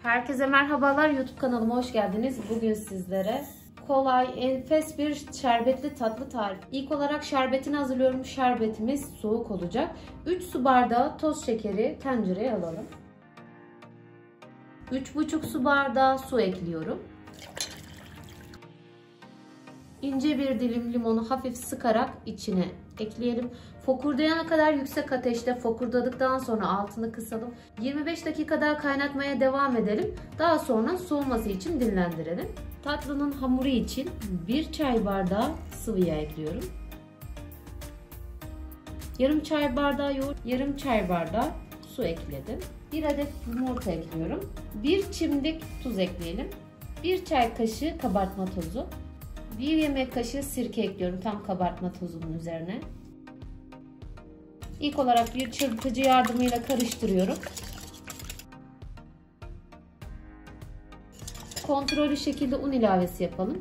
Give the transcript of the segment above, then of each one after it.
Herkese merhabalar, YouTube kanalıma hoş geldiniz. Bugün sizlere kolay, enfes bir şerbetli tatlı tarifi. İlk olarak şerbetini hazırlıyorum. Şerbetimiz soğuk olacak. 3 su bardağı toz şekeri tencereye alalım. 3,5 su bardağı su ekliyorum. İnce bir dilim limonu hafif sıkarak içine ekleyelim. Fokurdayana kadar yüksek ateşte fokurdadıktan sonra altını kısalım. 25 dakika daha kaynatmaya devam edelim. Daha sonra soğuması için dinlendirelim. Tatlının hamuru için 1 çay bardağı sıvı yağ ekliyorum. Yarım çay bardağı yoğurt, yarım çay bardağı su ekledim. 1 adet yumurta ekliyorum. 1 çimdik tuz ekleyelim. 1 çay kaşığı kabartma tozu. 1 yemek kaşığı sirke ekliyorum tam kabartma tozunun üzerine. İlk olarak bir çırpıcı yardımıyla karıştırıyorum. Kontrollü şekilde un ilavesi yapalım.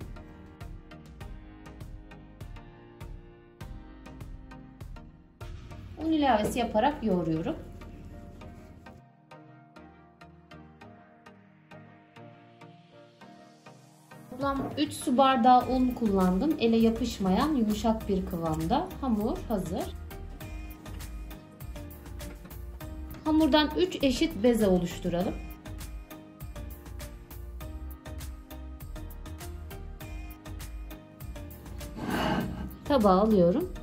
Un ilavesi yaparak yoğuruyorum. Toplam 3 su bardağı un kullandım. Ele yapışmayan yumuşak bir kıvamda. Hamur hazır. Hamurdan 3 eşit beze oluşturalım. Tabağa alıyorum.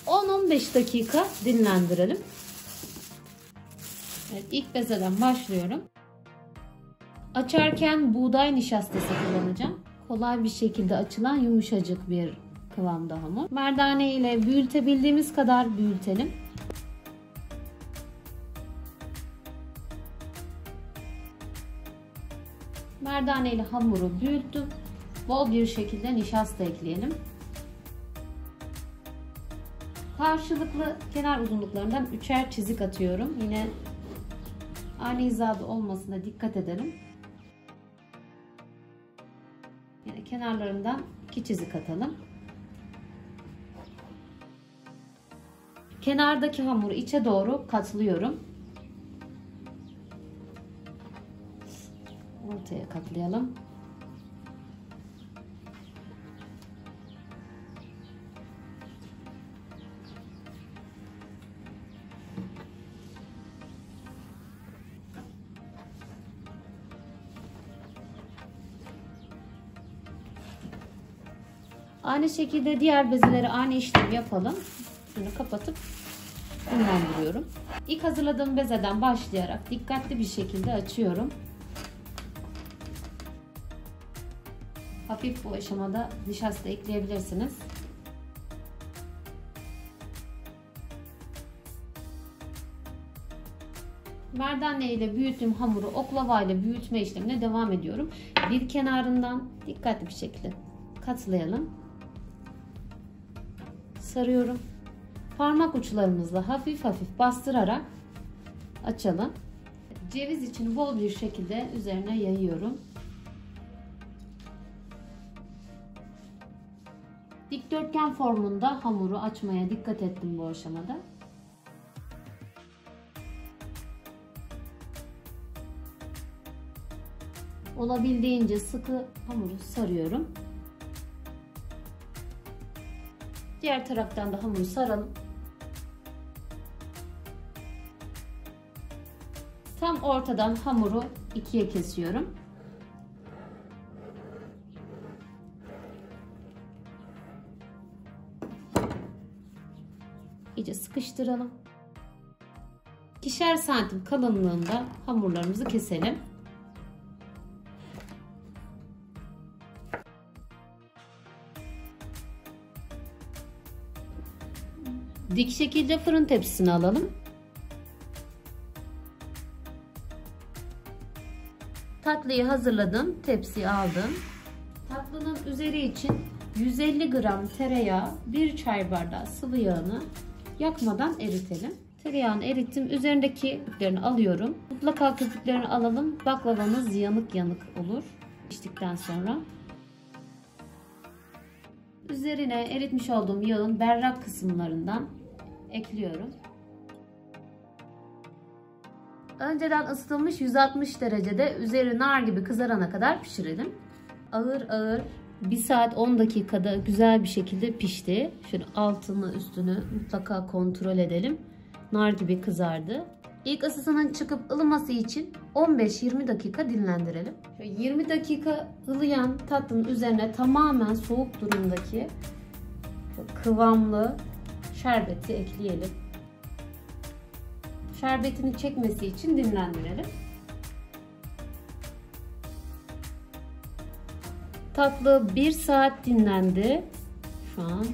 10-15 dakika dinlendirelim. Evet, ilk bezeden başlıyorum. Açarken buğday nişastası kullanacağım. Kolay bir şekilde açılan yumuşacık bir kıvamda hamur. Merdane ile büyütebildiğimiz kadar büyütelim. Merdane ile hamuru büyüttüm. Bol bir şekilde nişasta ekleyelim. Karşılıklı kenar uzunluklarından 3'er çizik atıyorum. Yine aynı hizada olmasına dikkat edelim. Yine kenarlarından 2 çizik atalım. Kenardaki hamuru içe doğru katlıyorum. Ortaya katlayalım. Aynı şekilde diğer bezeleri aynı işlemi yapalım. Şunu kapatıp dinlendiriyorum. İlk hazırladığım bezeden başlayarak dikkatli bir şekilde açıyorum. Hafif bu aşamada nişasta ekleyebilirsiniz. Merdane ile büyüttüğüm hamuru oklava ile büyütme işlemine devam ediyorum. Bir kenarından dikkatli bir şekilde katlayalım. Sarıyorum. Parmak uçlarımızla hafif hafif bastırarak açalım. Ceviz içini bol bir şekilde üzerine yayıyorum. Dikdörtgen formunda hamuru açmaya dikkat ettim bu aşamada. Olabildiğince sıkı hamuru sarıyorum. Diğer taraftan da hamuru saralım. Tam ortadan hamuru ikiye kesiyorum. İyice sıkıştıralım. 2'şer santim kalınlığında hamurlarımızı keselim. Dik şekilde fırın tepsisine alalım. Tatlıyı hazırladım. Tepsiye aldım. Tatlının üzeri için 150 gram tereyağı, 1 çay bardağı sıvı yağını yakmadan eritelim. Tereyağını erittim. Üzerindeki köpüklerini alıyorum. Mutlaka köpüklerini alalım. Baklavamız yanık yanık olur. Piştikten sonra. Üzerine eritmiş olduğum yağın berrak kısımlarından ekliyorum. 1 Önceden ısıtılmış 160 derecede üzeri nar gibi kızarana kadar pişirelim. Ağır ağır 1 saat 10 dakikada güzel bir şekilde pişti. Şöyle altını üstünü mutlaka kontrol edelim. Nar gibi kızardı. İlk ısısının çıkıp ılıması için 15-20 dakika dinlendirelim. Şöyle 20 dakika ılıyan tatlının üzerine tamamen soğuk durumdaki kıvamlı şerbeti ekleyelim. Şerbetini çekmesi için dinlendirelim. Tatlı 1 saat dinlendi. Şu an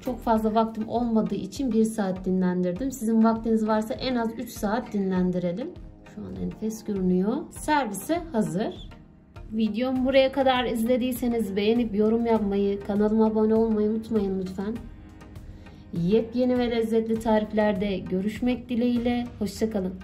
çok fazla vaktim olmadığı için 1 saat dinlendirdim. Sizin vaktiniz varsa en az 3 saat dinlendirelim. Şu an enfes görünüyor. Servise hazır. Videomu buraya kadar izlediyseniz beğenip yorum yapmayı, kanalıma abone olmayı unutmayın lütfen. Yepyeni ve lezzetli tariflerde görüşmek dileğiyle. Hoşça kalın.